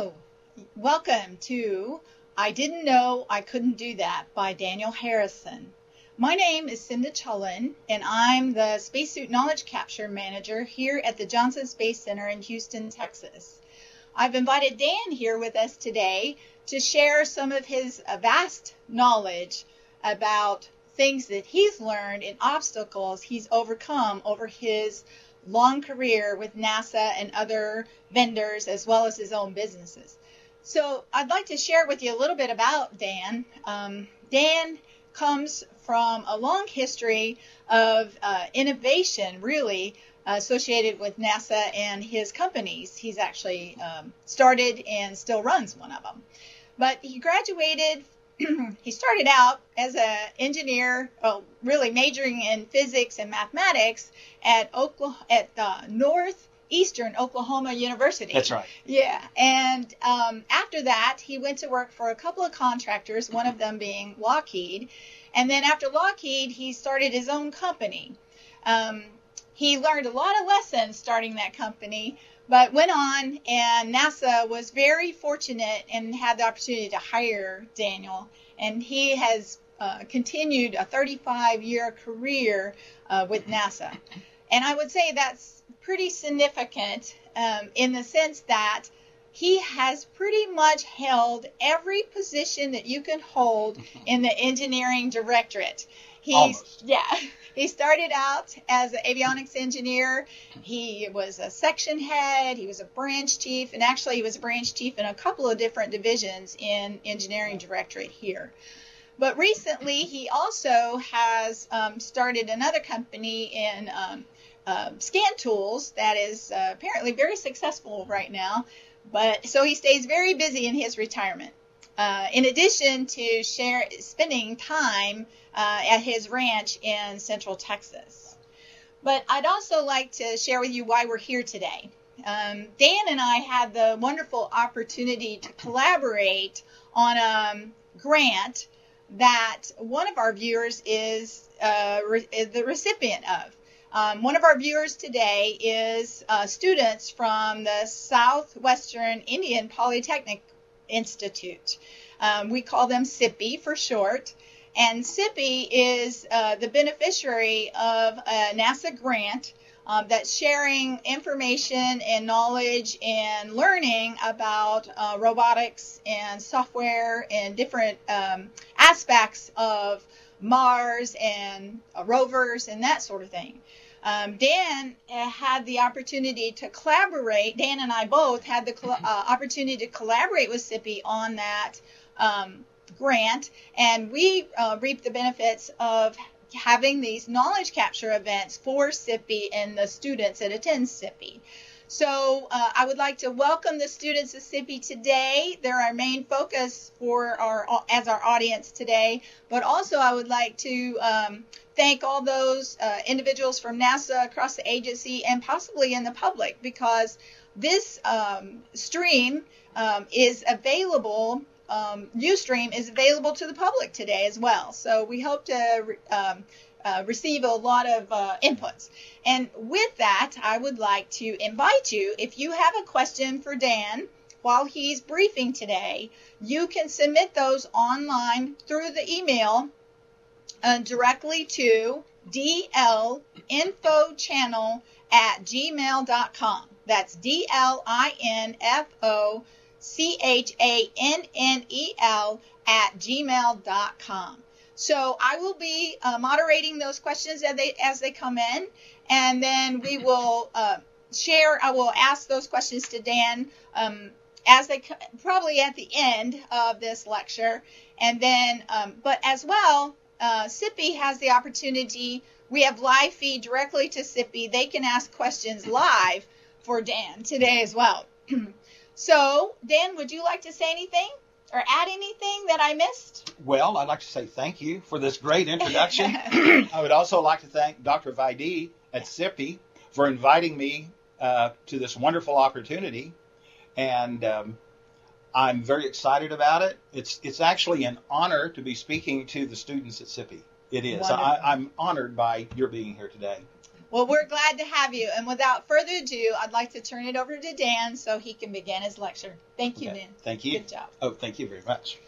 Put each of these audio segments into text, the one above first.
Hello, welcome to I Didn't Know I Couldn't Do That by Daniel Harrison. My name is Cinda Chullen, and I'm the SpaceSuit Knowledge Capture Manager here at the Johnson Space Center in Houston, Texas. I've invited Dan here with us today to share some of his vast knowledge about things that he's learned and obstacles he's overcome over his long career with NASA and other vendors, as well as his own businesses. So I'd like to share with you a little bit about Dan. Dan comes from a long history of innovation, really, associated with NASA and his companies. He's actually started and still runs one of them. But he graduated. He started out as an engineer, really majoring in physics and mathematics at Northeastern Oklahoma University. That's right. Yeah, and after that, he went to work for a couple of contractors, one of them being Lockheed. And then after Lockheed, he started his own company. He learned a lot of lessons starting that company, but went on, and NASA was very fortunate and had the opportunity to hire Daniel. And he has continued a 35-year career with NASA. And I would say that's pretty significant in the sense that he has pretty much held every position that you can hold in the engineering directorate. Almost. Yeah. He started out as an avionics engineer. He was a section head. He was a branch chief. And actually, he was a branch chief in a couple of different divisions in engineering directorate here. But recently, he also has started another company in scan tools that is apparently very successful right now. But so he stays very busy in his retirement. In addition to spending time at his ranch in Central Texas. But I'd also like to share with you why we're here today. Dan and I had the wonderful opportunity to collaborate on a grant that one of our viewers is the recipient of. One of our viewers today is students from the Southwestern Indian Polytechnic Institute. We call them SIPI for short. And SIPI is the beneficiary of a NASA grant that's sharing information and knowledge and learning about robotics and software and different aspects of Mars and rovers and that sort of thing. Dan had the opportunity to collaborate. Dan and I both had the opportunity to collaborate with SIPI on that grant, and we reap the benefits of having these knowledge capture events for SIPI and the students that attend SIPI. So I would like to welcome the students of SIPI today. They're our main focus for our audience today, but also I would like to thank all those individuals from NASA across the agency and possibly in the public, because this stream is available. Ustream is available to the public today as well. So we hope to receive a lot of inputs. And with that, I would like to invite you, if you have a question for Dan while he's briefing today, you can submit those online through the email directly to dlinfochannel@gmail.com. That's DLINFOCHANNEL@gmail.com. So I will be moderating those questions as they come in, and then we will I will ask those questions to Dan as they probably at the end of this lecture, and then but as well, SIPI has the opportunity. We have live feed directly to SIPI. They can ask questions live for Dan today as well. So, Dan, would you like to say anything or add anything that I missed? Well, I'd like to say thank you for this great introduction. I would also like to thank Dr. Vaidee at SIPI for inviting me to this wonderful opportunity. And I'm very excited about it. It's actually an honor to be speaking to the students at SIPI. It is. I'm honored by your being here today. Well, we're glad to have you. And without further ado, I'd like to turn it over to Dan so he can begin his lecture. Thank you, Okay. Dan. Thank you. Good job. Oh, thank you very much.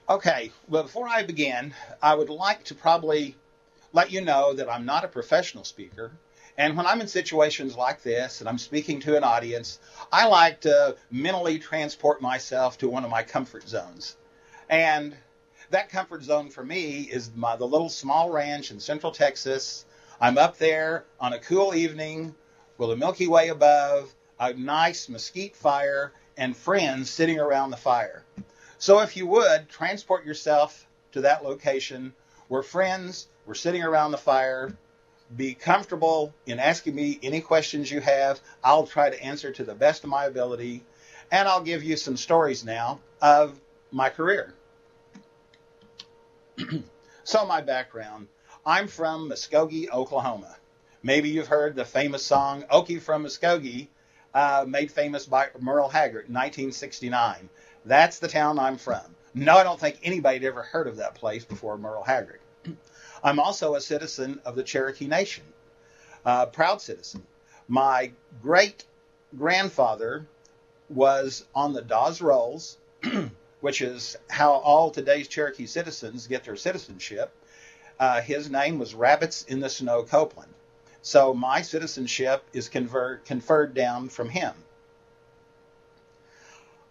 Okay, well, before I begin, I would like to probably let you know that I'm not a professional speaker. And when I'm in situations like this and I'm speaking to an audience, I like to mentally transport myself to one of my comfort zones. And that comfort zone for me is the little small ranch in Central Texas. I'm up there on a cool evening with a Milky Way above, a nice mesquite fire, and friends sitting around the fire. So if you would, transport yourself to that location where friends were sitting around the fire. Be comfortable in asking me any questions you have. I'll try to answer to the best of my ability. And I'll give you some stories now of my career. So my background, I'm from Muskogee, Oklahoma. Maybe you've heard the famous song, Okie from Muskogee, made famous by Merle Haggard in 1969. That's the town I'm from. No, I don't think anybody had ever heard of that place before Merle Haggard. I'm also a citizen of the Cherokee Nation, proud citizen. My great-grandfather was on the Dawes Rolls, which is how all today's Cherokee citizens get their citizenship. His name was Rabbits in the Snow Copeland. So my citizenship is conferred down from him.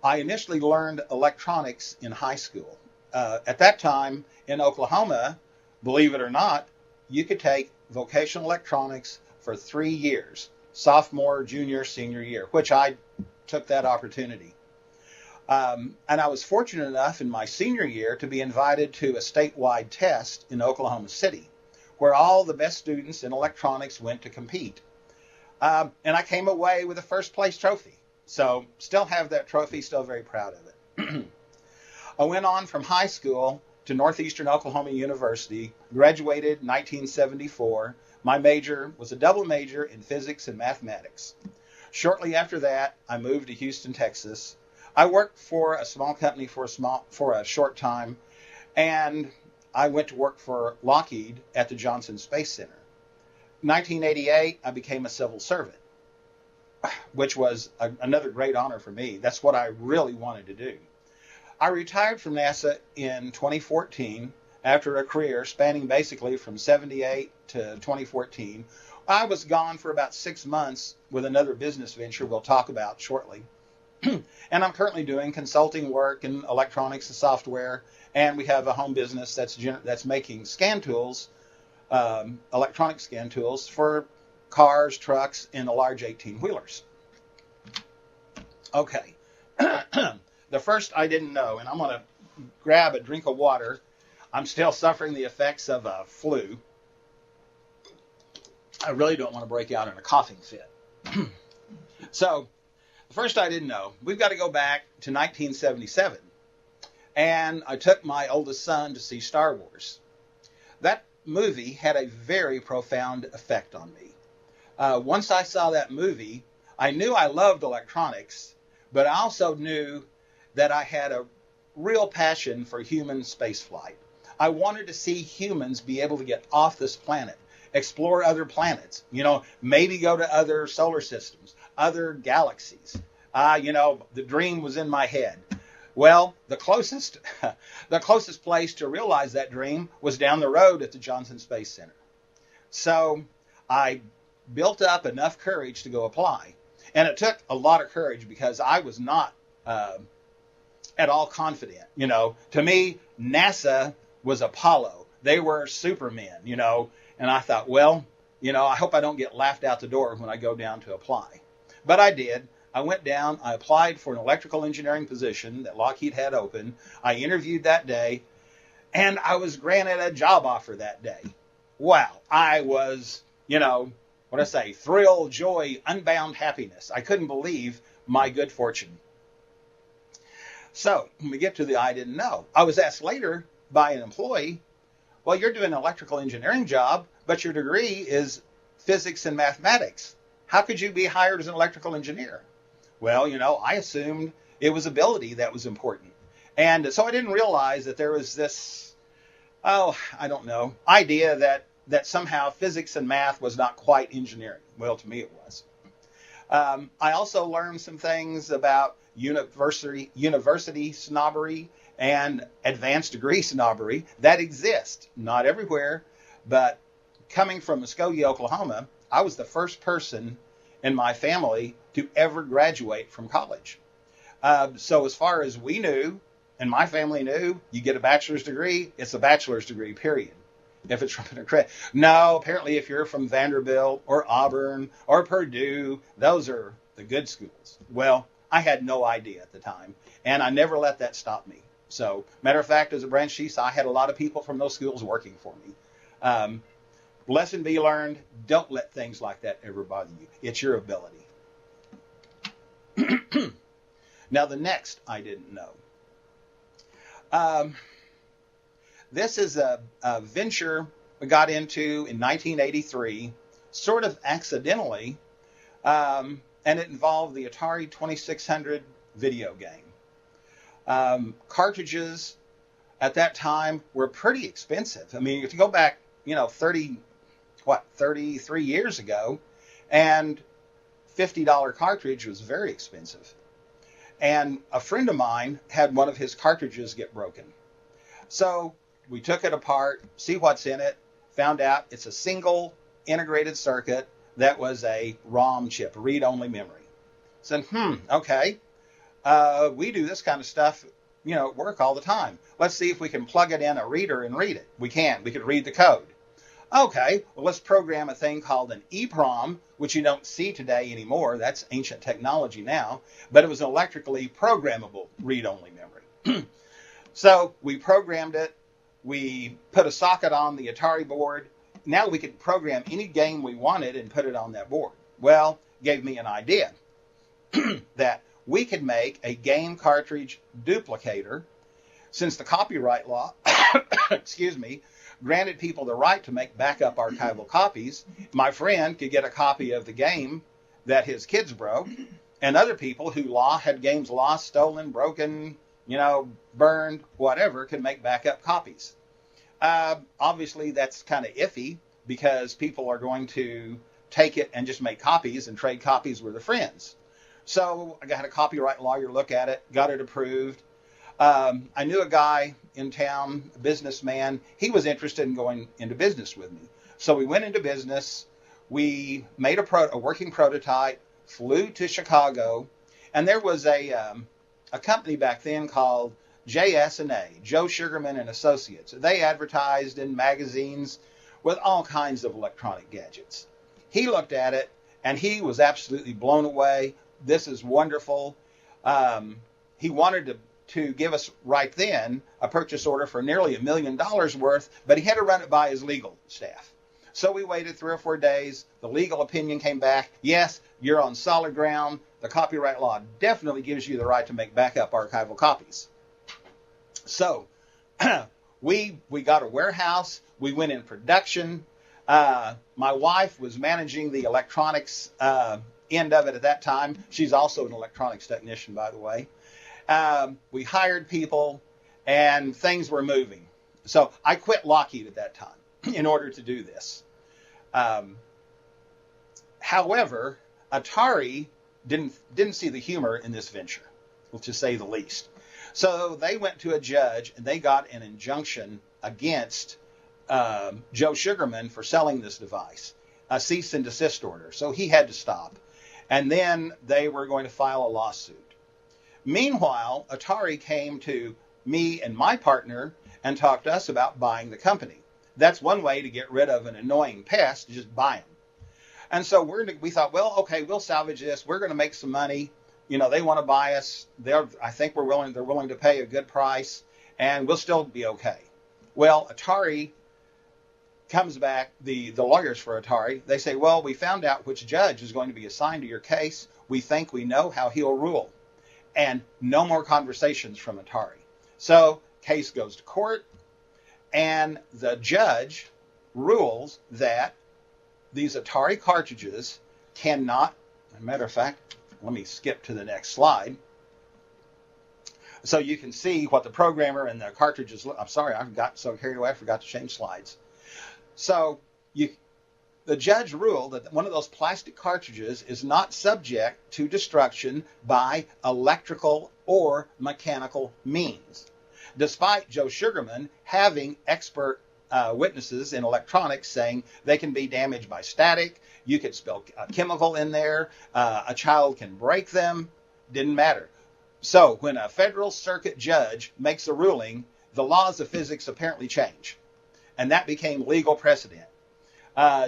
I initially learned electronics in high school. At that time in Oklahoma, believe it or not, you could take vocational electronics for 3 years, sophomore, junior, senior year, which I took that opportunity. And I was fortunate enough in my senior year to be invited to a statewide test in Oklahoma City, where all the best students in electronics went to compete. And I came away with a first place trophy. So still have that trophy, still very proud of it. I went on from high school to Northeastern Oklahoma University, graduated in 1974. My major was a double major in physics and mathematics. Shortly after that, I moved to Houston, Texas. I worked for a small company for a short time, and I went to work for Lockheed at the Johnson Space Center. In 1988, I became a civil servant, which was another great honor for me. That's what I really wanted to do. I retired from NASA in 2014 after a career spanning basically from 78 to 2014. I was gone for about 6 months with another business venture we'll talk about shortly. And I'm currently doing consulting work in electronics and software, and we have a home business that's making scan tools, electronic scan tools for cars, trucks, and the large 18-wheelers. Okay. The first I didn't know, and I'm going to grab a drink of water. I'm still suffering the effects of a flu. I really don't want to break out in a coughing fit. So, the first I didn't know, we've got to go back to 1977. And I took my oldest son to see Star Wars. That movie had a very profound effect on me. Once I saw that movie, I knew I loved electronics, but I also knew that I had a real passion for human spaceflight. I wanted to see humans be able to get off this planet, explore other planets, maybe go to other solar systems, other galaxies. The dream was in my head. Well, the closest place to realize that dream was down the road at the Johnson Space Center. So I built up enough courage to go apply. And it took a lot of courage because I was not at all confident. To me, NASA was Apollo. They were supermen, and I thought, well, I hope I don't get laughed out the door when I go down to apply. But I did. I went down, I applied for an electrical engineering position that Lockheed had open. I interviewed that day, and I was granted a job offer that day. Wow. I was, thrill, joy, unbound happiness. I couldn't believe my good fortune. So when we get to the I didn't know, I was asked later by an employee, well, you're doing an electrical engineering job, but your degree is physics and mathematics. How could you be hired as an electrical engineer? Well, I assumed it was ability that was important. And so I didn't realize that there was this, idea that somehow physics and math was not quite engineering. Well, to me it was. I also learned some things about university snobbery and advanced degree snobbery that exist. Not everywhere, but coming from Muskogee, Oklahoma, I was the first person in my family to ever graduate from college. So as far as we knew, and my family knew, you get a bachelor's degree, it's a bachelor's degree, period. If it's from an accredited. No, apparently if you're from Vanderbilt or Auburn or Purdue, those are the good schools. Well, I had no idea at the time, and I never let that stop me. So, matter of fact, as a branch chief, I had a lot of people from those schools working for me. Lesson be learned, don't let things like that ever bother you. It's your ability. Now, the next I didn't know. This is a venture we got into in 1983, sort of accidentally, and it involved the Atari 2600 video game. Cartridges at that time were pretty expensive. I mean, if you go back, 33 years ago, and $50 cartridge was very expensive. And a friend of mine had one of his cartridges get broken. So we took it apart, see what's in it, found out it's a single integrated circuit that was a ROM chip, read-only memory. Said, okay, we do this kind of stuff, at work all the time. Let's see if we can plug it in a reader and read it. We can. We could read the code. Okay, well, let's program a thing called an EEPROM, which you don't see today anymore. That's ancient technology now. But it was an electrically programmable read-only memory. So we programmed it. We put a socket on the Atari board. Now we could program any game we wanted and put it on that board. Well, gave me an idea that we could make a game cartridge duplicator, since the copyright law, granted people the right to make backup archival copies. My friend could get a copy of the game that his kids broke, and other people who had games lost, stolen, broken, burned, whatever, could make backup copies. Obviously, that's kind of iffy because people are going to take it and just make copies and trade copies with their friends. So I got a copyright lawyer look at it, got it approved. I knew a guy in town, a businessman. He was interested in going into business with me. So we went into business. We made a working prototype, flew to Chicago, and there was a company back then called JS&A, Joe Sugarman and Associates. They advertised in magazines with all kinds of electronic gadgets. He looked at it, and he was absolutely blown away. This is wonderful. He wanted to give us right then a purchase order for nearly $1 million worth, but he had to run it by his legal staff. So we waited 3 or 4 days. The legal opinion came back. Yes, you're on solid ground. The copyright law definitely gives you the right to make backup archival copies. So we got a warehouse. We went in production. My wife was managing the electronics end of it at that time. She's also an electronics technician, by the way. We hired people, and things were moving. So I quit Lockheed at that time in order to do this. However, Atari didn't see the humor in this venture, to say the least. So they went to a judge, and they got an injunction against Joe Sugarman for selling this device, a cease and desist order. So he had to stop. And then they were going to file a lawsuit. Meanwhile, Atari came to me and my partner and talked to us about buying the company. That's one way to get rid of an annoying pest, just buy them. And so we thought, well, okay, we'll salvage this. We're going to make some money. They want to buy us. I think they're willing to pay a good price, and we'll still be okay. Well, Atari comes back, the lawyers for Atari, they say, well, we found out which judge is going to be assigned to your case. We think we know how he'll rule. And no more conversations from Atari. So case goes to court, and the judge rules that these Atari cartridges cannot, as a matter of fact, let me skip to the next slide. So you can see what the programmer and the cartridges, I'm sorry, I got so carried away, I forgot to change slides. So you, the judge ruled that one of those plastic cartridges is not subject to destruction by electrical or mechanical means, despite Joe Sugarman having expert witnesses in electronics saying they can be damaged by static, you could spill a chemical in there, a child can break them, didn't matter. So when a federal circuit judge makes a ruling, the laws of physics apparently change, and that became legal precedent.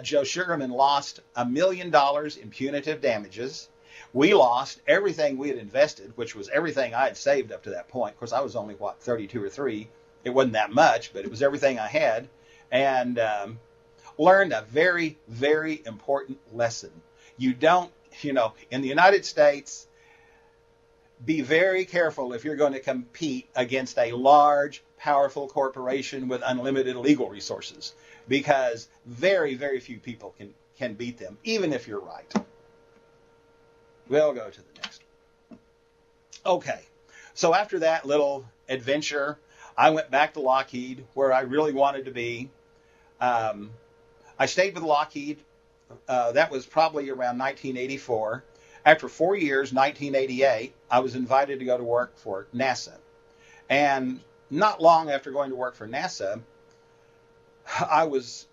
Joe Sugarman lost $1 million in punitive damages. We lost everything we had invested, which was everything I had saved up to that point. Of course, I was only, 32 or 3. It wasn't that much, but it was everything I had. And learned a very, very important lesson. You don't, in the United States, be very careful if you're going to compete against a large, powerful corporation with unlimited legal resources, because very, very few people can beat them, even if you're right. We'll go to the next one. Okay, so after that little adventure, I went back to Lockheed, where I really wanted to be. I stayed with Lockheed. That was probably around 1984. After 4 years, 1988, I was invited to go to work for NASA. And not long after going to work for NASA, I was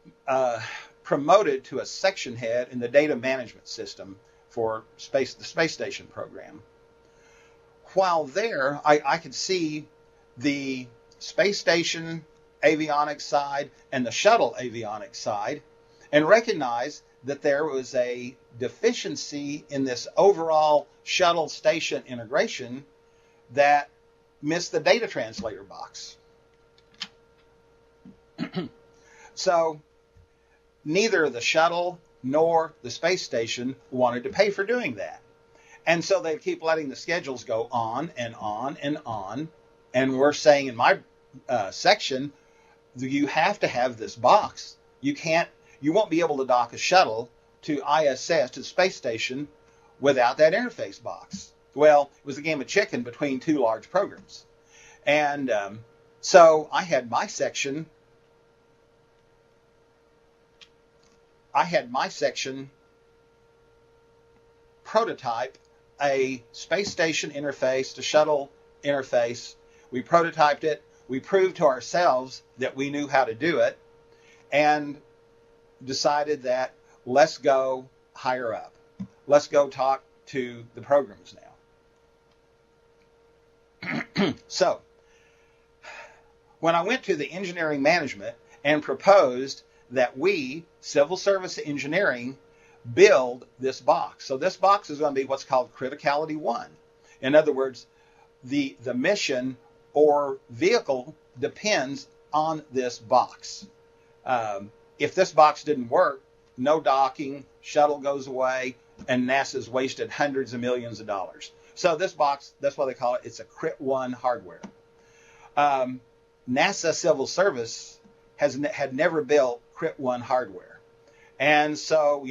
promoted to a section head in the data management system for the space station program. While there, I could see the space station avionics side and the shuttle avionics side, and recognize that there was a deficiency in this overall shuttle station integration that missed the data translator box. So neither the shuttle nor the space station wanted to pay for doing that. And so they keep letting the schedules go on and on and on. And we're saying in my section, you have to have this box. You won't be able to dock a shuttle to ISS, to the space station, without that interface box. Well, it was a game of chicken between two large programs. And so I had my section prototype a space station interface to shuttle interface. We prototyped it. We proved to ourselves that we knew how to do it, and decided that let's go higher up. Let's go talk to the programs now. So when I went to the engineering management and proposed that we, civil service engineering, build this box. So this box is going to be what's called criticality 1. In other words, the mission or vehicle depends on this box. If this box didn't work, no docking, shuttle goes away, and NASA's wasted hundreds of millions of dollars. So this box, that's why they call it, it's a Crit 1 hardware. NASA Civil Service had never built Crit 1 hardware. And so,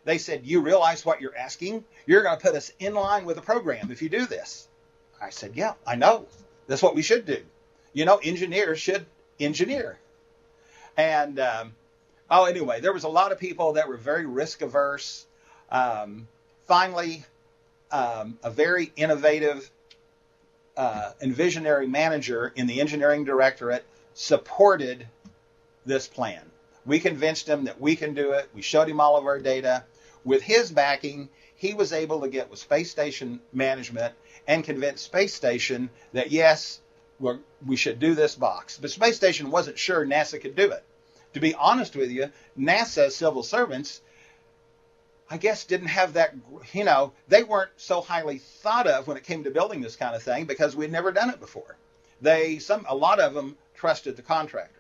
they said, you realize what you're asking? You're going to put us in line with the program if you do this. I said, yeah, I know. That's what we should do. Engineers should engineer. And, anyway, there was a lot of people that were very risk averse. Finally, a very innovative and visionary manager in the engineering directorate supported this plan. We convinced him that we can do it. We showed him all of our data. With his backing, he was able to get with Space Station management and convince Space Station that, yes, we should do this box. But Space Station wasn't sure NASA could do it. To be honest with you, NASA civil servants, I guess, didn't have that, they weren't so highly thought of when it came to building this kind of thing because we'd never done it before. A lot of them trusted the contractor.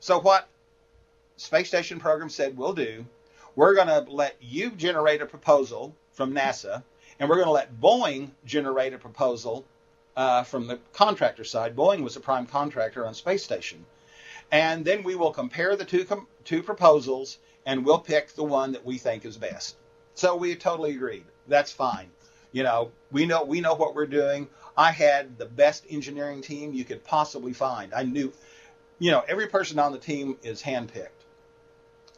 So what Space Station program said we'll do, we're going to let you generate a proposal from NASA, and we're going to let Boeing generate a proposal from the contractor side. Boeing was the prime contractor on Space Station. And then we will compare the two proposals, and we'll pick the one that we think is best. So we totally agreed. That's fine. We know what we're doing. I had the best engineering team you could possibly find. I knew, every person on the team is handpicked.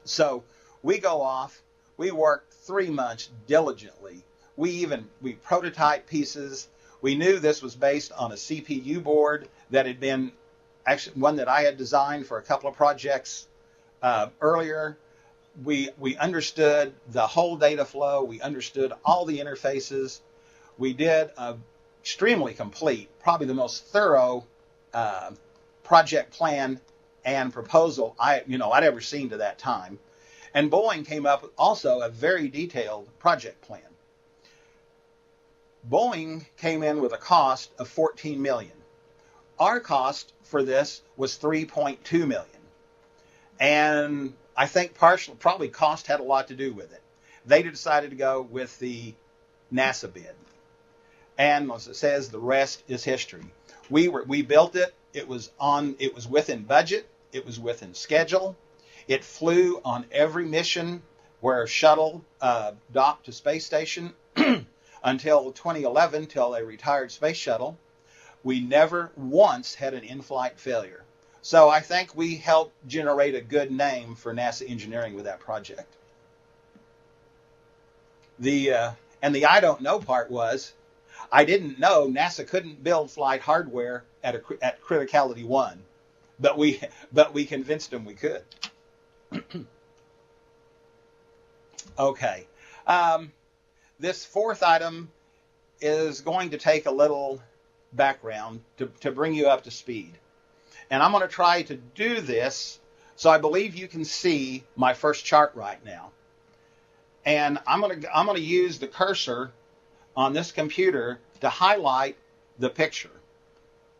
So we go off. We worked 3 months diligently. We prototyped pieces. We knew this was based on a CPU board that had been actually one that I had designed for a couple of projects earlier. We understood the whole data flow. We understood all the interfaces. We did a extremely complete, probably the most thorough project plan and proposal I'd ever seen to that time. And Boeing came up with also a very detailed project plan. Boeing came in with a cost of $14 million. Our cost for this was $3.2 million. And I think probably cost had a lot to do with it. They decided to go with the NASA bid. And as it says, the rest is history. We built it. It was within budget. It was within schedule. It flew on every mission where shuttle docked to space station until 2011, till they retired Space Shuttle. We never once had an in-flight failure. So I think we helped generate a good name for NASA engineering with that project. And the I don't know part was, I didn't know NASA couldn't build flight hardware at criticality 1, but we convinced them we could. Okay. This fourth item is going to take a little background to bring you up to speed. And I'm going to try to do this so I believe you can see my first chart right now. And I'm going to use the cursor on this computer to highlight the picture.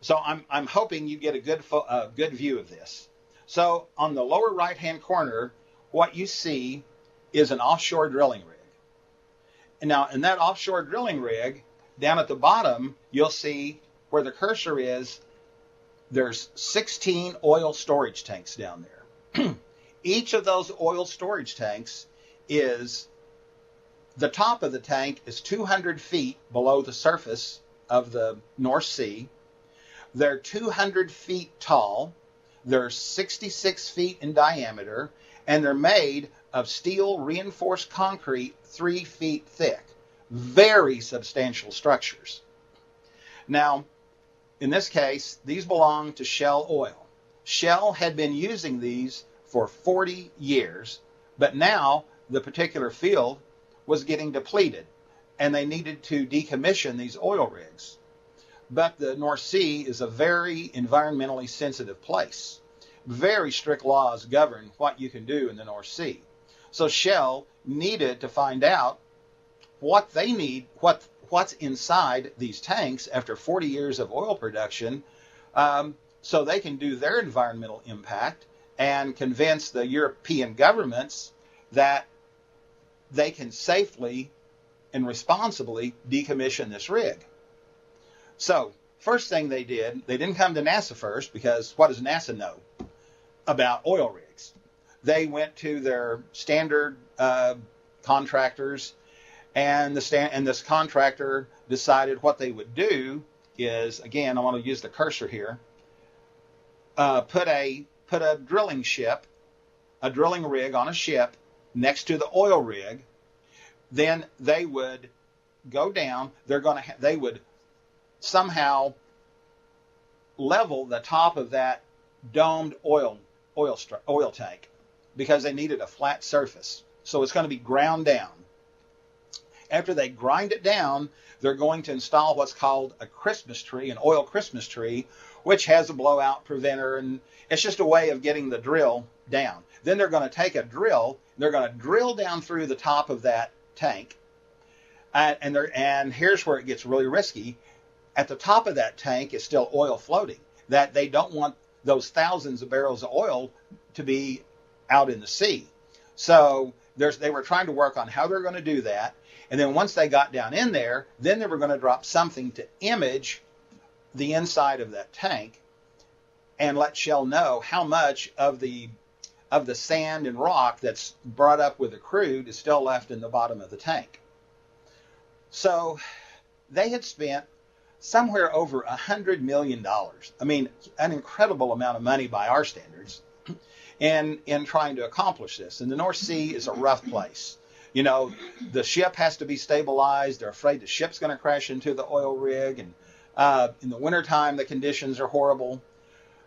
So I'm hoping you get a good view of this. So on the lower right-hand corner, what you see is an offshore drilling rig. And now in that offshore drilling rig, down at the bottom, you'll see where the cursor is, there's 16 oil storage tanks down there. Each of those oil storage tanks the top of the tank is 200 feet below the surface of the North Sea. They're 200 feet tall. They're 66 feet in diameter, and they're made of steel reinforced concrete 3 feet thick. Very substantial structures. Now, in this case, these belong to Shell Oil. Shell had been using these for 40 years, but now the particular field was getting depleted, and they needed to decommission these oil rigs. But the North Sea is a very environmentally sensitive place. Very strict laws govern what you can do in the North Sea. So Shell needed to find out what they need, what's inside these tanks after 40 years of oil production, so they can do their environmental impact and convince the European governments that they can safely and responsibly decommission this rig. So, first thing they didn't come to NASA first, because what does NASA know about oil rigs? They went to their standard contractors, and this contractor decided what they would do is, again, I want to use the cursor here, put a drilling rig on a ship next to the oil rig. Then they would go down. They would somehow level the top of that domed oil tank, because they needed a flat surface. So it's going to be ground down. After they grind it down, they're going to install what's called a Christmas tree, an oil Christmas tree, which has a blowout preventer, and it's just a way of getting the drill down. Then they're going to take a drill, they're going to drill down through the top of that tank, and here's where it gets really risky. At the top of that tank is still oil floating. That they don't want those thousands of barrels of oil to be out in the sea. So they were trying to work on how they're going to do that. And then once they got down in there, then they were going to drop something to image the inside of that tank and let Shell know how much of the sand and rock that's brought up with the crude is still left in the bottom of the tank. So they had spent somewhere over $100 million. I mean, an incredible amount of money by our standards, in trying to accomplish this. And the North Sea is a rough place. You know, the ship has to be stabilized. They're afraid the ship's going to crash into the oil rig. And in the wintertime, the conditions are horrible.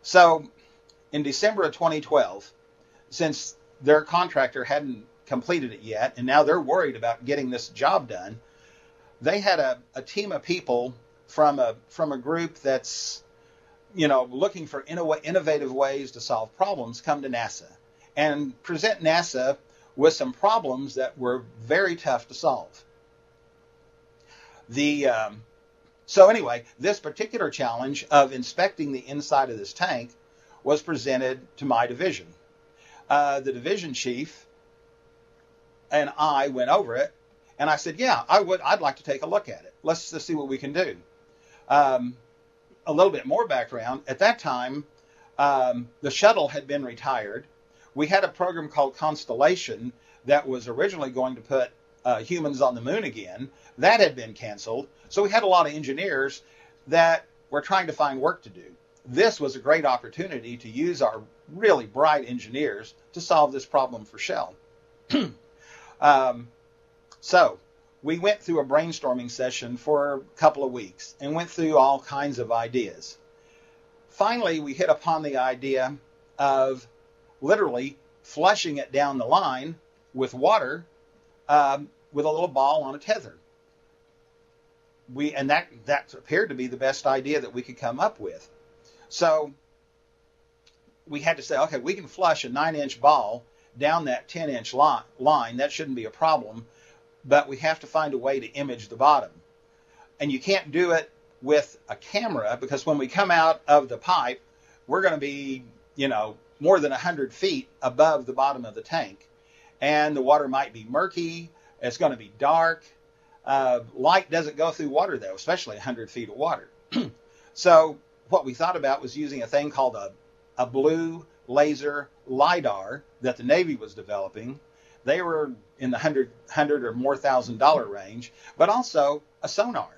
So in December of 2012, since their contractor hadn't completed it yet, and now they're worried about getting this job done, they had a team of people from a group that's, you know, looking for innovative ways to solve problems come to NASA and present NASA with some problems that were very tough to solve. So anyway, this particular challenge of inspecting the inside of this tank was presented to my division. The division chief and I went over it, and I said, yeah, I'd like to take a look at it. Let's see what we can do. A little bit more background. At that time, the shuttle had been retired. We had a program called Constellation that was originally going to put humans on the moon again. That had been canceled. So we had a lot of engineers that were trying to find work to do. This was a great opportunity to use our really bright engineers to solve this problem for Shell. So we went through a brainstorming session for a couple of weeks and went through all kinds of ideas. Finally, we hit upon the idea of literally flushing it down the line with water with a little ball on a tether. And that appeared to be the best idea that we could come up with. So we had to say, okay, we can flush a 9-inch ball down that 10-inch line. That shouldn't be a problem. But we have to find a way to image the bottom. And you can't do it with a camera, because when we come out of the pipe, we're going to be, you know, more than 100 feet above the bottom of the tank. And the water might be murky. It's going to be dark. Light doesn't go through water, though, especially 100 feet of water. So what we thought about was using a thing called a blue laser LiDAR that the Navy was developing. They were in the $100 or more $1,000 range, but also a sonar.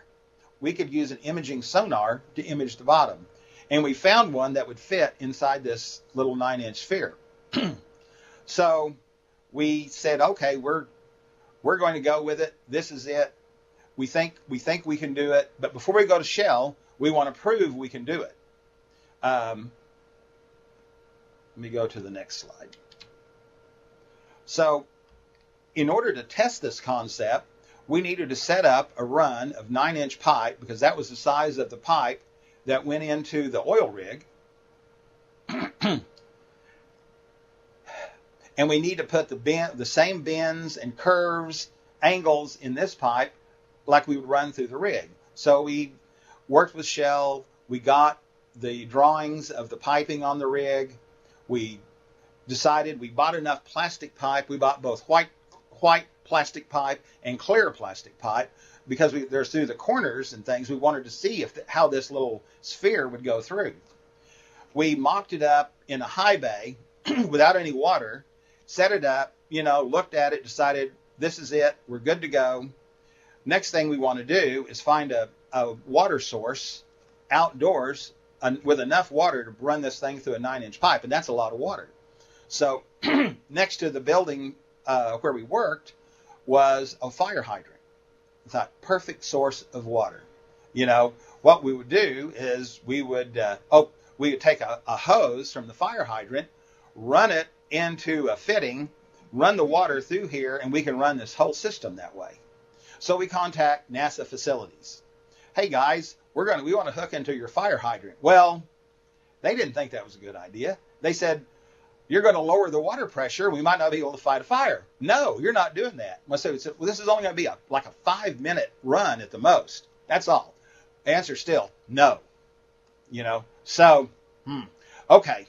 We could use an imaging sonar to image the bottom. And we found one that would fit inside this little 9-inch sphere. So we said, okay, we're going to go with it. This is it. We think we can do it. But before we go to Shell, we want to prove we can do it. Let me go to the next slide. So in order to test this concept, we needed to set up a run of 9-inch pipe, because that was the size of the pipe that went into the oil rig. And we need to put the same bends and curves, angles in this pipe like we would run through the rig. So we worked with Shell. We got the drawings of the piping on the rig. We decided we bought enough plastic pipe. We bought both white plastic pipe and clear plastic pipe, because there's through the corners and things. We wanted to see how this little sphere would go through. We mocked it up in a high bay without any water, set it up, looked at it, decided this is it. We're good to go. Next thing we want to do is find a water source outdoors with enough water to run this thing through a 9-inch pipe, and that's a lot of water. So next to the building where we worked was a fire hydrant. I thought, perfect source of water. What we would do is we would take a hose from the fire hydrant, run it into a fitting, run the water through here, and we can run this whole system that way. So we contact NASA facilities. Hey guys, we want to hook into your fire hydrant. Well, they didn't think that was a good idea. They said, you're going to lower the water pressure. We might not be able to fight a fire. No, you're not doing that. So this is only going to be like a 5-minute run at the most. That's all. Answer still, no. So, okay,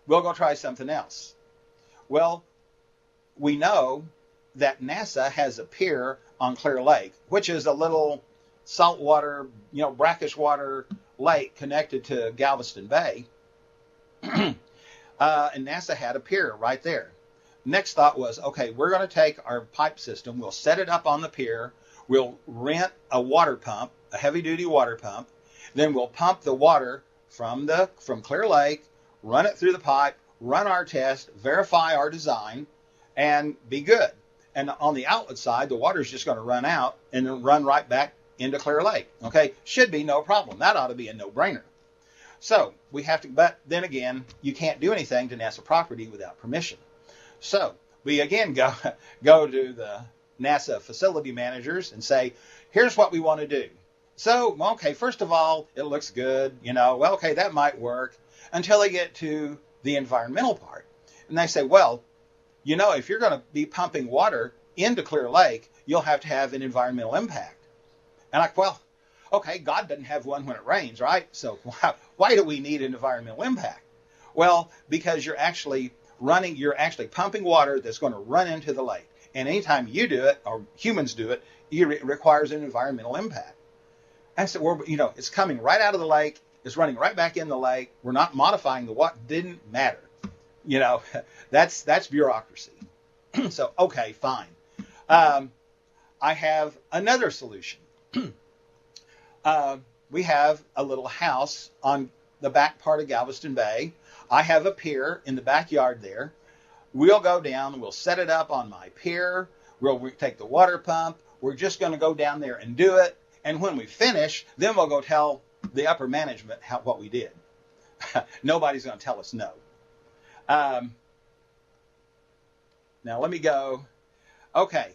we'll go try something else. Well, we know that NASA has a pier on Clear Lake, which is a little saltwater, brackish water lake connected to Galveston Bay. And NASA had a pier right there. Next thought was, okay, we're going to take our pipe system, we'll set it up on the pier, we'll rent a water pump, a heavy-duty water pump, then we'll pump the water from Clear Lake, run it through the pipe, run our test, verify our design, and be good. And on the outlet side, the water is just going to run out and then run right back into Clear Lake. Okay, should be no problem. That ought to be a no-brainer. So we have to, but then again, you can't do anything to NASA property without permission. So we again go to the NASA facility managers and say, here's what we want to do. So, okay, first of all, it looks good, well, okay, that might work, until they get to the environmental part. And they say, well, if you're going to be pumping water into Clear Lake, you'll have to have an environmental impact. And well, okay, God doesn't have one when it rains, right? So why do we need an environmental impact? Well, because you're actually pumping water that's going to run into the lake. And anytime you do it, or humans do it, it requires an environmental impact. And so, it's coming right out of the lake. It's running right back in the lake. We're not modifying the what didn't matter. That's bureaucracy. So, okay, fine. I have another solution. We have a little house on the back part of Galveston Bay. I have a pier in the backyard there. We'll go down, we'll set it up on my pier. We'll take the water pump. We're just going to go down there and do it. And when we finish, then we'll go tell the upper management what we did. Nobody's going to tell us no. Now let me go. Okay,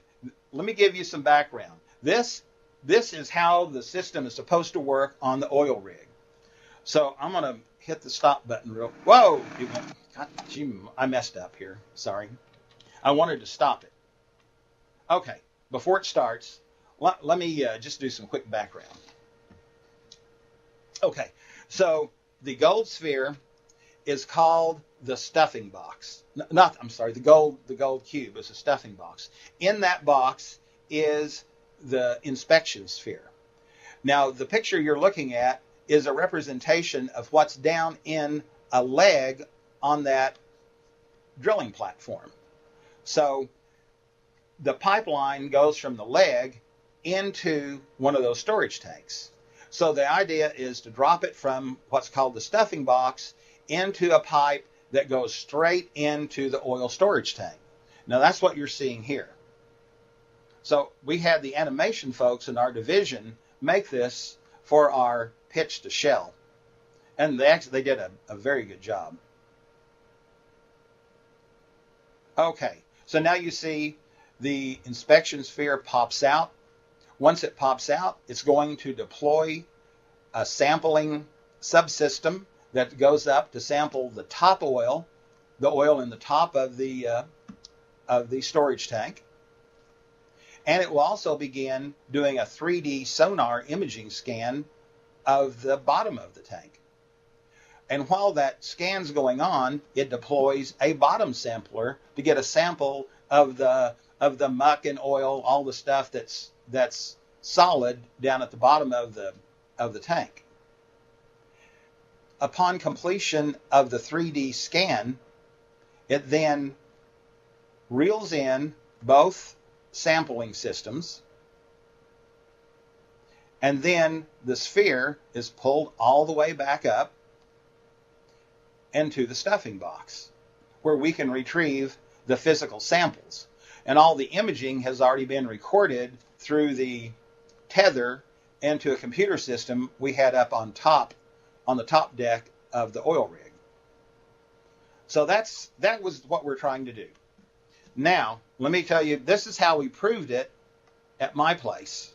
let me give you some background. This is how the system is supposed to work on the oil rig. So I'm going to hit the stop button whoa! I messed up here. Sorry. I wanted to stop it. Okay, before it starts, let me just do some quick background. Okay, so the gold sphere is called the stuffing box. The gold cube is a stuffing box. In that box is the inspection sphere. Now, the picture you're looking at is a representation of what's down in a leg on that drilling platform. So the pipeline goes from the leg into one of those storage tanks. So the idea is to drop it from what's called the stuffing box into a pipe that goes straight into the oil storage tank. Now that's what you're seeing here. So we had the animation folks in our division make this for our pitch to shell. And they did a very good job. Okay, so now you see the inspection sphere pops out. Once it pops out, it's going to deploy a sampling subsystem that goes up to sample the top oil, the oil in the top of the storage tank. And it will also begin doing a 3D sonar imaging scan of the bottom of the tank. And while that scan's going on, it deploys a bottom sampler to get a sample of the muck and oil, all the stuff that's solid down at the bottom of the tank. Upon completion of the 3D scan, it then reels in both sampling systems, and then the sphere is pulled all the way back up into the stuffing box, where we can retrieve the physical samples. And all the imaging has already been recorded through the tether into a computer system we had up on the top deck of the oil rig. So that was what we're trying to do. Now, let me tell you, this is how we proved it at my place.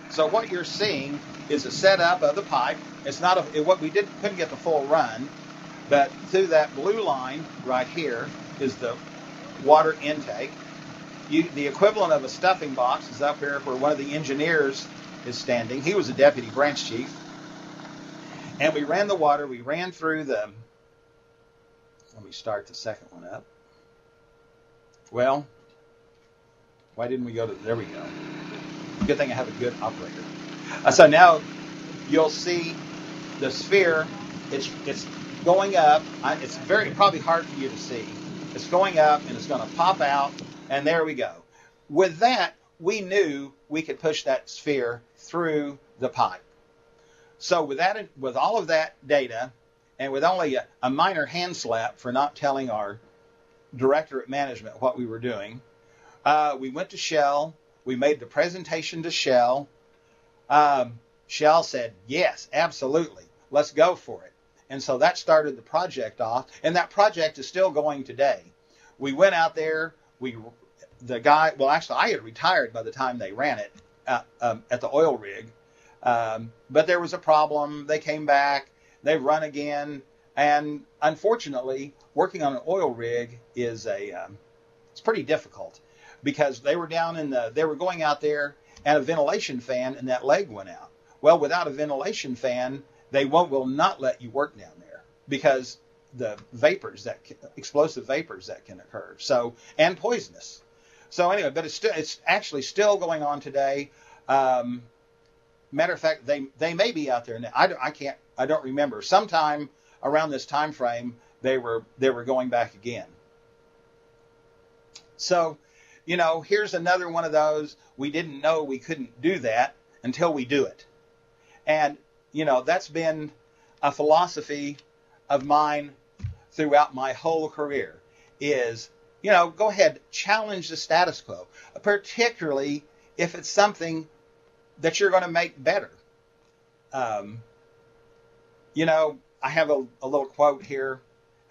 So what you're seeing is a setup of the pipe. It's not couldn't get the full run, but through that blue line right here is the water intake. The equivalent of a stuffing box is up here where one of the engineers is standing. He was a deputy branch chief. And we ran the water. We ran through let me start the second one up. Well, why didn't we go to, there we go. Good thing I have a good operator. So now you'll see the sphere, it's going up. It's probably hard for you to see. It's going up and it's going to pop out, and there we go. With that, we knew we could push that sphere through the pipe. So with all of that data and with only a minor hand slap for not telling our director at management what we were doing, we went to Shell. We made the presentation to Shell. Shell said, yes, absolutely. Let's go for it. And so that started the project off. And that project is still going today. We went out there. I had retired by the time they ran it at the oil rig. But there was a problem. They came back. They run again. And unfortunately, working on an oil rig is it's pretty difficult, because they were going out there, and a ventilation fan in that leg went out. Well, without a ventilation fan, they will not let you work down there, because the explosive vapors that can occur. So, and poisonous. So anyway, but it's actually still going on today. Matter of fact, they may be out there now. I don't remember. Sometime around this time frame, they were going back again. So, here's another one of those. We didn't know we couldn't do that until we do it. And, that's been a philosophy of mine throughout my whole career is, go ahead, challenge the status quo, particularly if it's something that you're going to make better. I have a little quote here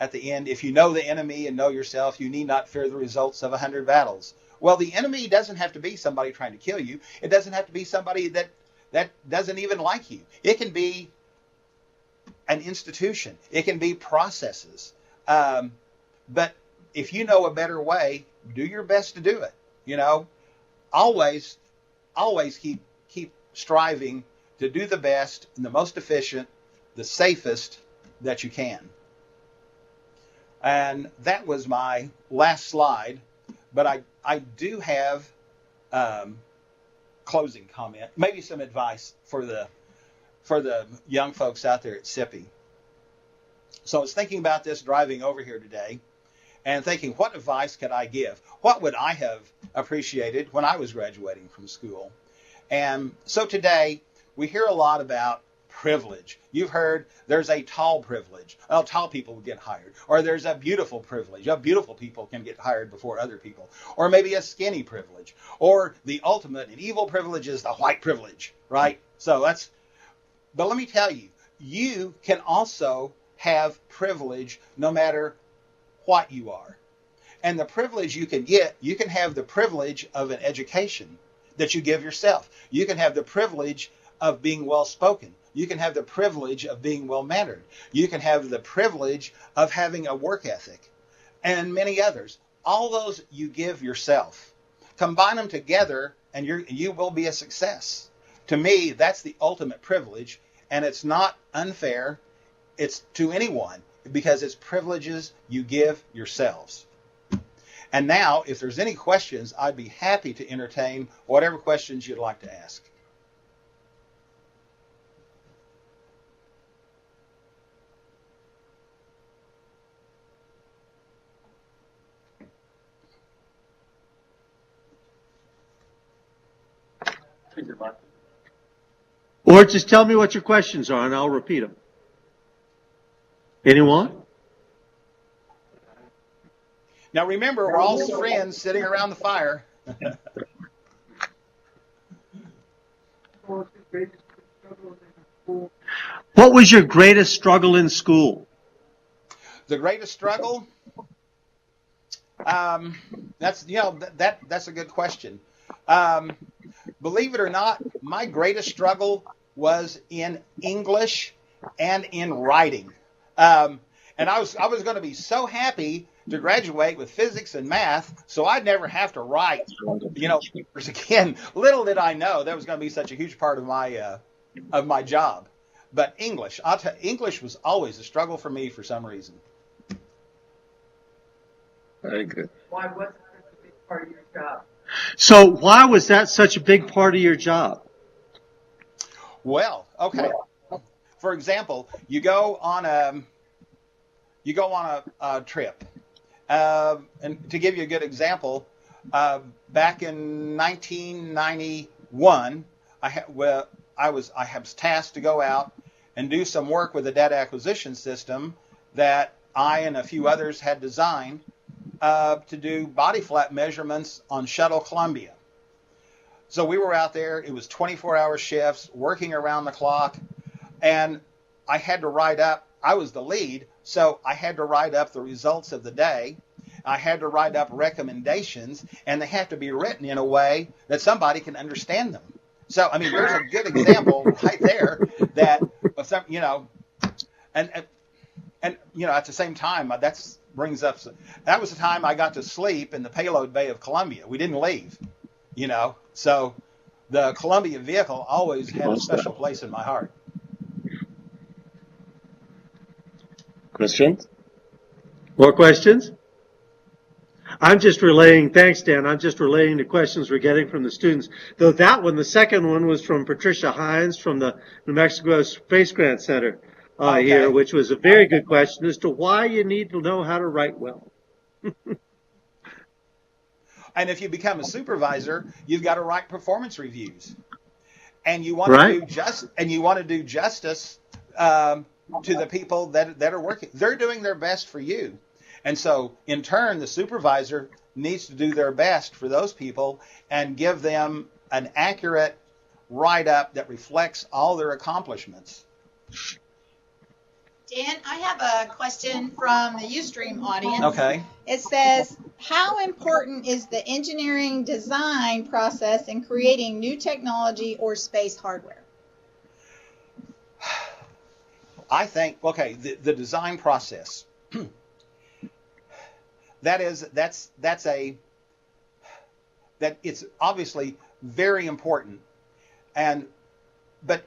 at the end. If you know the enemy and know yourself, you need not fear the results of 100 battles. Well, the enemy doesn't have to be somebody trying to kill you. It doesn't have to be somebody that doesn't even like you. It can be an institution. It can be processes. But if you know a better way, do your best to do it. Always keep striving to do the best and the most efficient, the safest that you can. And that was my last slide, but I do have closing comment, maybe some advice for the young folks out there at SIPI. So I was thinking about this driving over here today and thinking, what advice could I give? What would I have appreciated when I was graduating from school? And so today we hear a lot about privilege. You've heard there's a tall privilege. Well, tall people get hired. Or there's a beautiful privilege. Beautiful people can get hired before other people. Or maybe a skinny privilege. Or the ultimate and evil privilege is the white privilege, right? But let me tell you, you can also have privilege no matter what you are. And the privilege you can get, you can have the privilege of an education that you give yourself. You can have the privilege of being well-spoken. You can have the privilege of being well-mannered. You can have the privilege of having a work ethic, and many others. All those you give yourself. Combine them together, and you will be a success. To me, that's the ultimate privilege, and it's not unfair. It's to anyone, because it's privileges you give yourselves. And now, if there's any questions, I'd be happy to entertain whatever questions you'd like to ask. Or just tell me what your questions are and I'll repeat them. Anyone? Now remember, we're all friends sitting around the fire. What was your greatest struggle in school? The greatest struggle? That's a good question. Believe it or not, my greatest struggle was in English and in writing. And I was going to be so happy to graduate with physics and math, so I'd never have to write, papers again. Little did I know that was going to be such a huge part of my job. But English, English was always a struggle for me for some reason. Very good. Why was that a big part of your job? So why was that such a big part of your job? Well, okay. For example, you go on a trip. And to give you a good example, back in 1991, I was tasked to go out and do some work with the data acquisition system that I and a few others had designed to do body flap measurements on Shuttle Columbia. So we were out there. It was 24-hour shifts, working around the clock, and I had to write up. I was the lead, so I had to write up the results of the day. I had to write up recommendations, and they have to be written in a way that somebody can understand them. So, I mean, there's a good example right there that, of some, and at the same time, that was the time I got to sleep in the payload bay of Columbia. We didn't leave, so the Columbia vehicle always had a special place in my heart. Questions? More questions? Thanks, Dan. I'm just relaying the questions we're getting from the students. Though the second one was from Patricia Hines from the New Mexico Space Grant Center here, which was a very good question as to why you need to know how to write well. And if you become a supervisor, you've got to write performance reviews, and you want to do justice to the people that are working. They're doing their best for you. And so, in turn, the supervisor needs to do their best for those people and give them an accurate write-up that reflects all their accomplishments. Dan, I have a question from the Ustream audience. Okay. It says, how important is the engineering design process in creating new technology or space hardware? I think, the design process. That it's obviously very important, but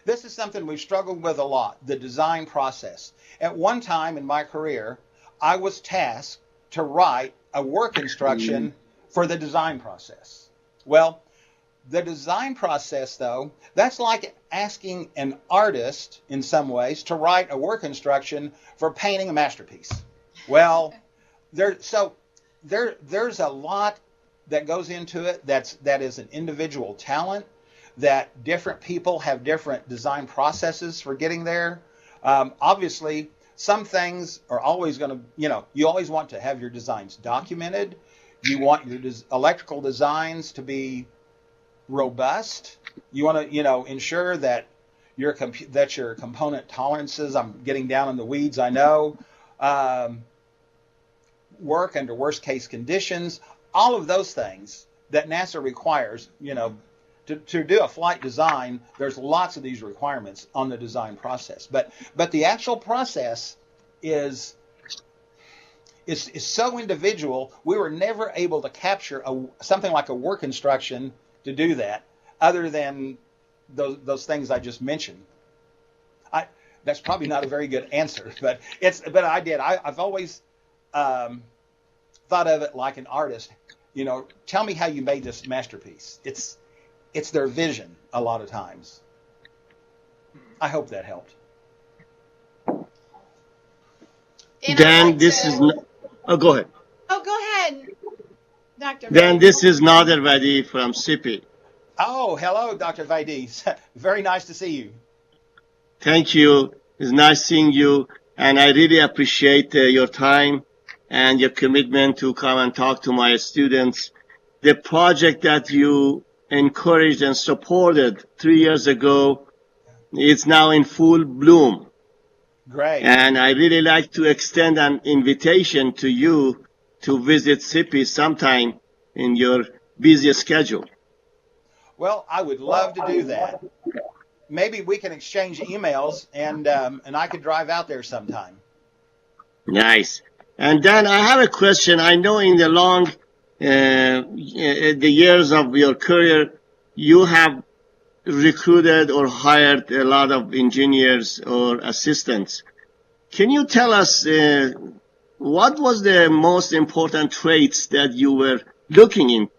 this is something we've struggled with a lot, the design process. At one time in my career, I was tasked to write a work instruction for the design process. Well, the design process, though, that's like asking an artist in some ways to write a work instruction for painting a masterpiece. Well, there's a lot that goes into it that is an individual talent, that different people have different design processes for getting there. Obviously, some things are always going to, you always want to have your designs documented. You want your electrical designs to be robust. You want to, ensure that your component tolerances, I'm getting down in the weeds, I know, work under worst case conditions. All of those things that NASA requires, to do a flight design, there's lots of these requirements on the design process. But the actual process is so individual. We were never able to capture something like a work instruction to do that, other than those things I just mentioned. That's probably not a very good answer, but I did. I've always thought of it like an artist. Tell me how you made this masterpiece. It's their vision a lot of times. I hope that helped. Dan, go ahead. Oh, go ahead, Dr. Dan, this is Nader Vadi from SIPI. Oh, hello, Dr. Vaidi. Very nice to see you. Thank you. It's nice seeing you, and I really appreciate your time and your commitment to come and talk to my students. The project that you encouraged and supported 3 years ago is now in full bloom. Great. And I really like to extend an invitation to you to visit SIPI sometime in your busy schedule. Well, I would love to do that. Maybe we can exchange emails, and I could drive out there sometime. Nice. And Dan, I have a question. I know in the years of your career, you have recruited or hired a lot of engineers or assistants. Can you tell us what was the most important traits that you were looking in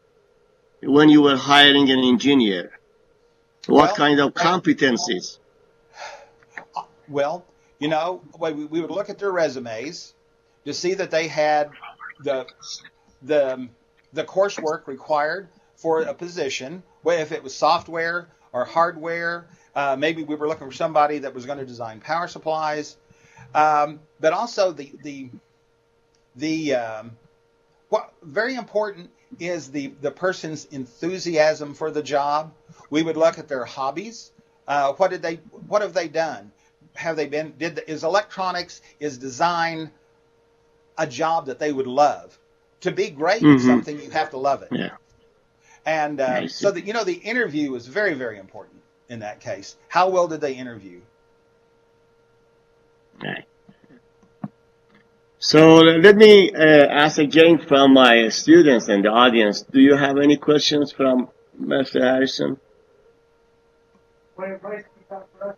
when you were hiring an engineer? What kind of competencies? Well, we would look at their resumes to see that they had the coursework required for a position, if it was software or hardware, Maybe we were looking for somebody that was going to design power supplies, but also what very important is the person's enthusiasm for the job. We would look at their hobbies. What have they done? Have they been? Is electronics, is design a job that they would love? To be great at something, you have to love it. Yeah. And so that the interview is very, very important in that case. How well did they interview? Right. So let me ask again from my students and the audience. Do you have any questions from Mr. Harrison? What advice do you have for us?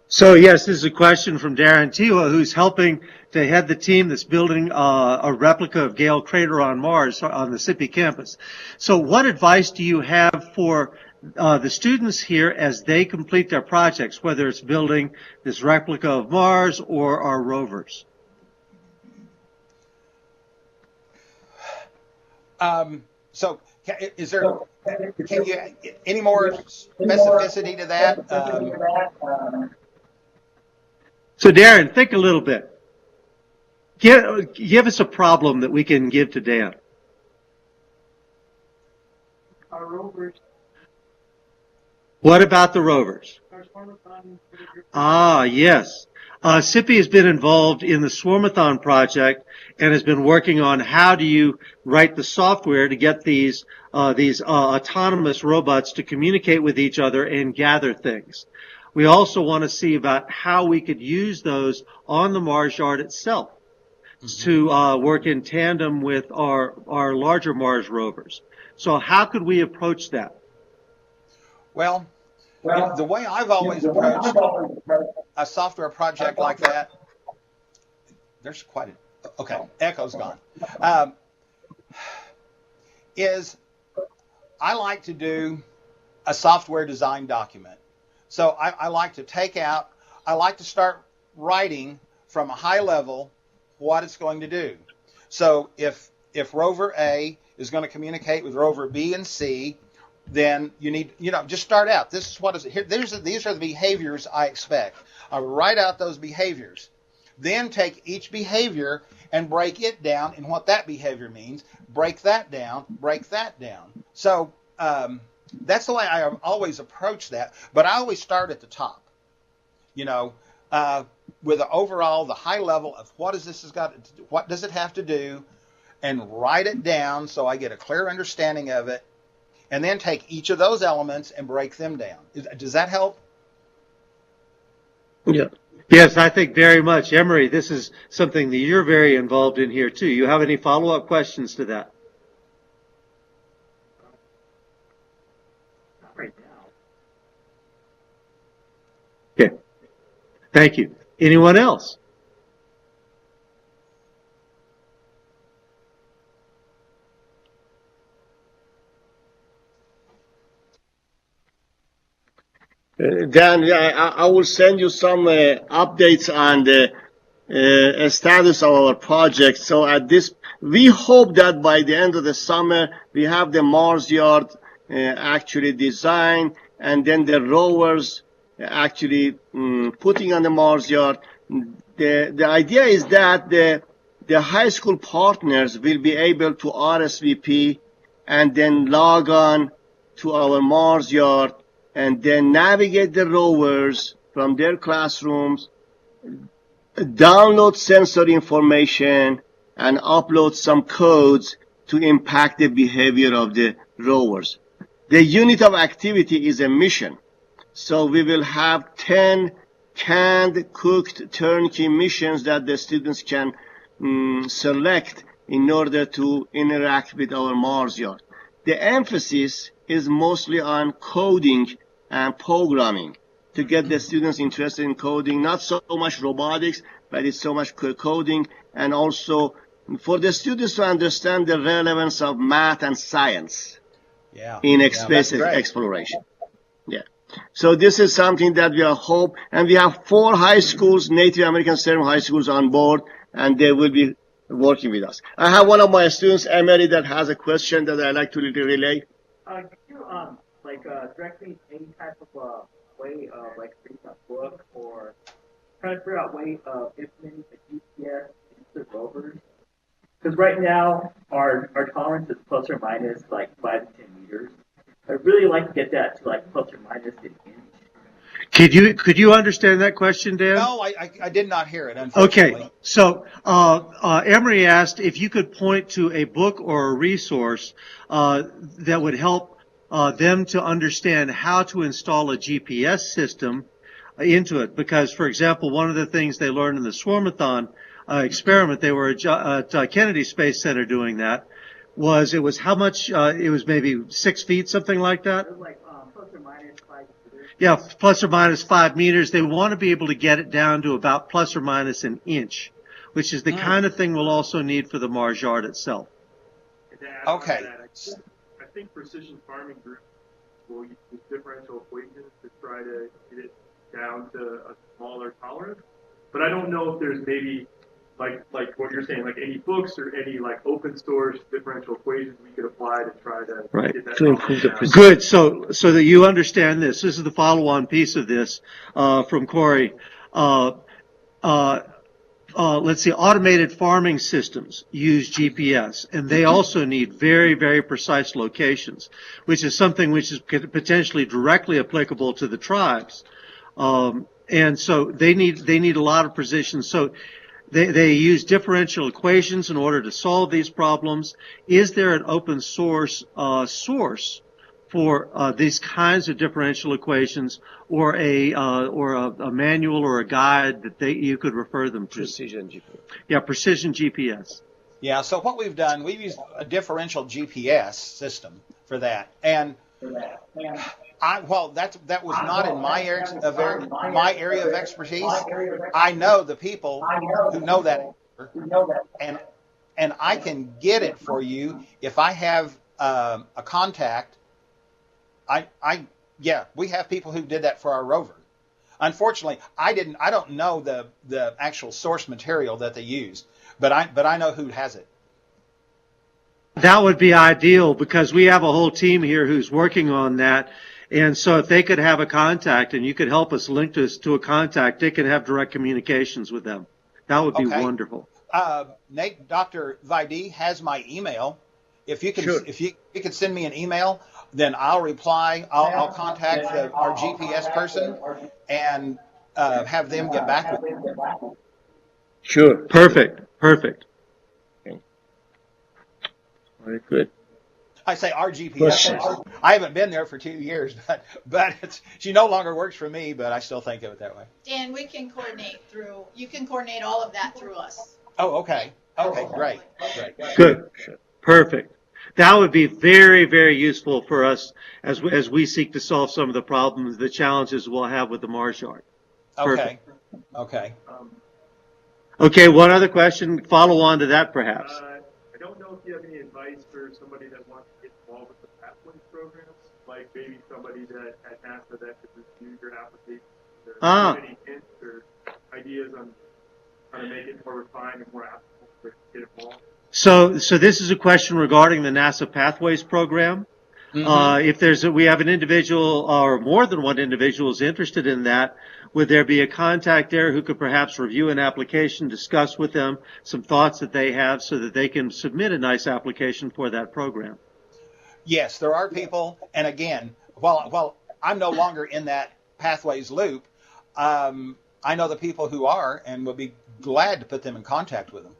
So yes, this is a question from Darren Tiwa, who's helping to head the team that's building a replica of Gale Crater on Mars on the SIPI campus. So what advice do you have for the students here as they complete their projects, whether it's building this replica of Mars or our rovers? So is there any more specificity to that? So Darren, think a little bit. Give us a problem that we can give to Dan. Our rovers. What about the rovers? Our Swarmathon. Yes. SIPI has been involved in the Swarmathon project and has been working on how do you write the software to get these autonomous robots to communicate with each other and gather things. We also want to see about how we could use those on the Mars yard itself to work in tandem with our larger Mars rovers. So how could we approach that? Well, the way I've always approached a software project like that, there's quite a, okay, echo's gone, is I like to do a software design document. So I like to start writing from a high level what it's going to do. So if rover A is going to communicate with rover B and C, then you need, just start out. This is what is it here. These are the behaviors I expect. I write out those behaviors. Then take each behavior and break it down in what that behavior means. Break that down. Break that down. So that's the way I always approach that. But I always start at the top. With the high level of what does it have to do, and write it down so I get a clear understanding of it. And then take each of those elements and break them down. Does that help? Yeah. Yes, I think very much. Emery, this is something that you're very involved in here, too. You have any follow-up questions to that? Not right now. Okay. Thank you. Anyone else? Dan, I will send you some updates on the status of our project. So we hope that by the end of the summer, we have the Mars yard actually designed, and then the rovers actually putting on the Mars yard. The idea is that the high school partners will be able to RSVP and then log on to our Mars yard and then navigate the rovers from their classrooms, download sensor information, and upload some codes to impact the behavior of the rovers. The unit of activity is a mission. So we will have 10 canned, cooked, turnkey missions that the students can select in order to interact with our Mars yard. The emphasis is mostly on coding and programming to get the students interested in coding, not so much robotics, but it's so much coding, and also for the students to understand the relevance of math and science in space exploration. Yeah. So this is something that we hope, and we have 4 high schools, Native American STEM high schools on board, and they will be working with us. I have one of my students, Emily, that has a question that I'd like to relay. like directly any type of way of like reading a book or trying to figure out way of implementing the GPS into rovers? Because right now our tolerance is plus or minus like 5 to 10 meters. I'd really like to get that to like plus or minus an inch. Could you understand that question, Dan? No, I did not hear it, unfortunately. Okay, so Emery asked if you could point to a book or a resource that would help them to understand how to install a GPS system into it. Because, for example, one of the things they learned in the Swarmathon experiment, they were at Kennedy Space Center doing that, was how much, it was maybe 6 feet, something like that? It was like plus or minus 5 meters. Yeah, plus or minus 5 meters. They want to be able to get it down to about plus or minus an inch, which is the kind of thing we'll also need for the Mars yard itself. Okay. I think precision farming groups will use differential equations to try to get it down to a smaller tolerance. But I don't know if there's maybe like what you're saying, like any books or any like open source differential equations we could apply to try to get that to improve the down. precision. Good. So that you understand this. This is the follow-on piece of this from Corey. Let's see, automated farming systems use GPS, and they also need very, very precise locations, which is something which is potentially directly applicable to the tribes. And so they need a lot of precision. So they use differential equations in order to solve these problems. Is there an open source source for these kinds of differential equations, or a manual or a guide that you could refer them to? Precision GPS. Yeah, precision GPS. Yeah, so what we've done, we've used a differential GPS system for that. And that was not in my area of expertise. I know the people who know that, and I can get it for you if I have a contact. We have people who did that for our rover. Unfortunately, I don't know the actual source material that they used, but I know who has it. That would be ideal, because we have a whole team here who's working on that. And so if they could have a contact and you could help us link us to a contact, they could have direct communications with them. That would be wonderful. Nate, Dr. Vaidee has my email. If you could send me an email, then I'll reply. I'll contact our GPS person and have them get back with me. Sure. Perfect. Okay. Very good. I say our GPS person. I haven't been there for 2 years, but she no longer works for me, but I still think of it that way. Dan, we can coordinate you can coordinate all of that through us. Oh, okay. Okay, great. Good. Perfect. That would be very, very useful for us as we seek to solve some of the problems, the challenges we'll have with the Mars yard. Perfect. Okay. Okay, one other question, follow on to that perhaps. I don't know if you have any advice for somebody that wants to get involved with the Pathways programs, like maybe somebody that at NASA that could review your application. Or any hints or ideas on how to make it more refined and more applicable to get involved? So this is a question regarding the NASA Pathways program. If we have an individual or more than one individual is interested in that, would there be a contact there who could perhaps review an application, discuss with them some thoughts that they have so that they can submit a nice application for that program? Yes, there are people. And again, while I'm no longer in that Pathways loop, I know the people who are and will be glad to put them in contact with them.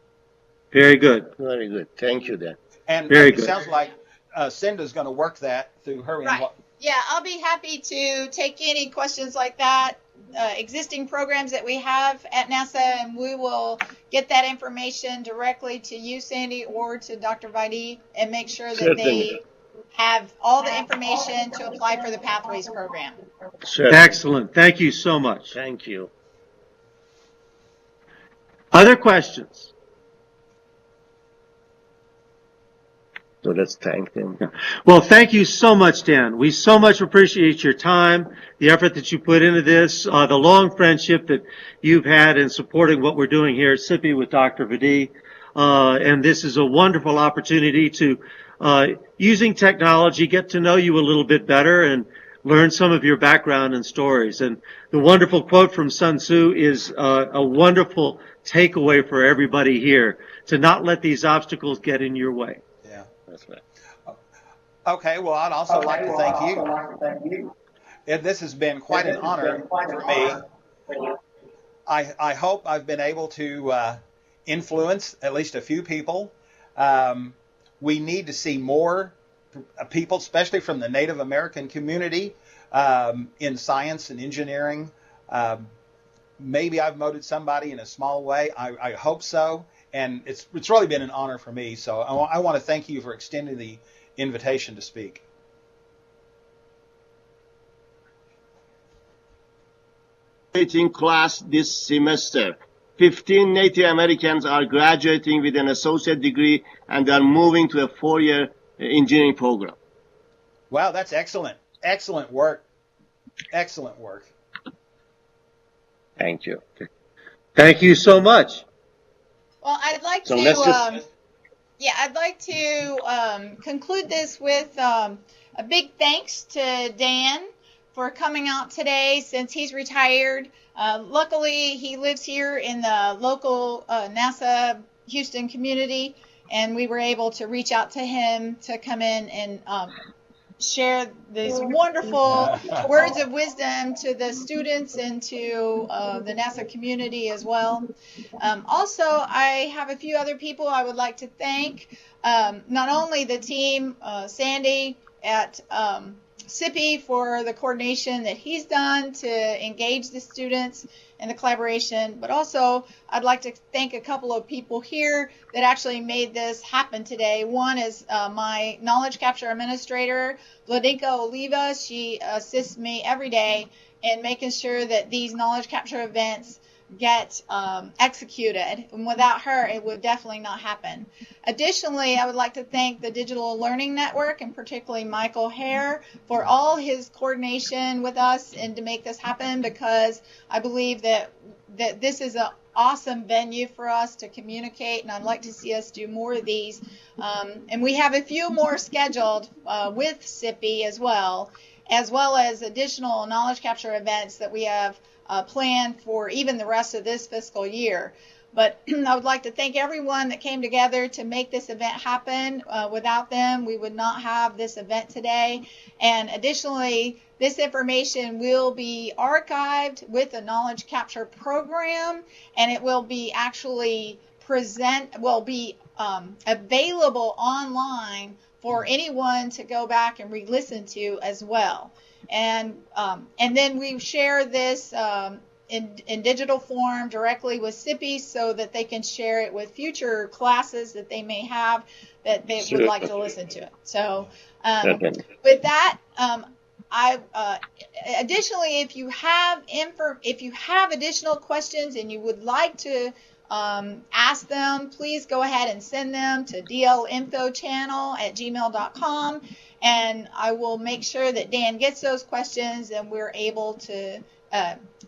Very good. Very good. Thank you, Dan. And Very it good. sounds like Cinda's going to work that through her. Right. Yeah, I'll be happy to take any questions like that, existing programs that we have at NASA, and we will get that information directly to you, Sandy, or to Dr. Vaidee, and make sure that they have all the information to apply for the Pathways program. Sure. Excellent. Thank you so much. Thank you. Other questions? So let's thank them. Well, thank you so much, Dan. We so much appreciate your time, the effort that you put into this, the long friendship that you've had in supporting what we're doing here at SIPI with Dr. Vaidee. And this is a wonderful opportunity to using technology, get to know you a little bit better and learn some of your background and stories. And the wonderful quote from Sun Tzu is a wonderful takeaway for everybody here, to not let these obstacles get in your way. Yeah. That's right. Okay, well, I'd also like to thank you. This has been quite an honor for me. I hope I've been able to influence at least a few people. We need to see more people, especially from the Native American community, in science and engineering. Maybe I've motivated somebody in a small way. I hope so. And it's really been an honor for me. So I want to thank you for extending the invitation to speak. Graduating class this semester. 15 Native Americans are graduating with an associate degree and are moving to a 4-year engineering program. Wow, that's excellent. Excellent work. Excellent work. Thank you. Thank you so much. Well, I'd like So to, let's just- I'd like to conclude this with a big thanks to Dan for coming out today since he's retired. Luckily, he lives here in the local NASA Houston community, and we were able to reach out to him to come in and share these wonderful words of wisdom to the students and to the NASA community as well. Also, I have a few other people I would like to thank. Not only the team, Sandy at SIPI for the coordination that he's done to engage the students and the collaboration, but also I'd like to thank a couple of people here that actually made this happen today. One is my knowledge capture administrator, Vladinka Oliva. She assists me every day in making sure that these knowledge capture events get executed. And without her, it would definitely not happen. Additionally, I would like to thank the Digital Learning Network, and particularly Michael Hare, for all his coordination with us and to make this happen, because I believe that this is an awesome venue for us to communicate, and I'd like to see us do more of these. And we have a few more scheduled with SIPI as well as additional knowledge capture events that we have planned for even the rest of this fiscal year. But I would like to thank everyone that came together to make this event happen. Without them, we would not have this event today. And additionally, this information will be archived with the knowledge capture program, and it will be actually available online for anyone to go back and re-listen to as well. And then we share this in digital form directly with SIPI so that they can share it with future classes that they may have that they would like to listen to it. So with that, additionally, if you have additional questions and you would like to ask them, please go ahead and send them to dlinfochannel@gmail.com, and I will make sure that Dan gets those questions and we're able to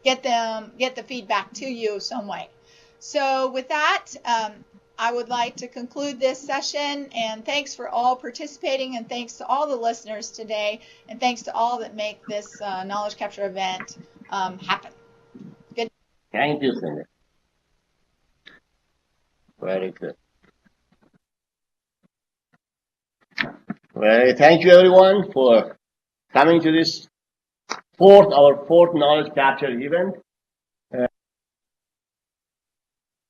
get the feedback to you some way. So with that, I would like to conclude this session, and thanks for all participating, and thanks to all the listeners today, and thanks to all that make this knowledge capture event happen. Good. Thank you, Cindy. Very good. Well, thank you everyone for coming to this our fourth knowledge capture event.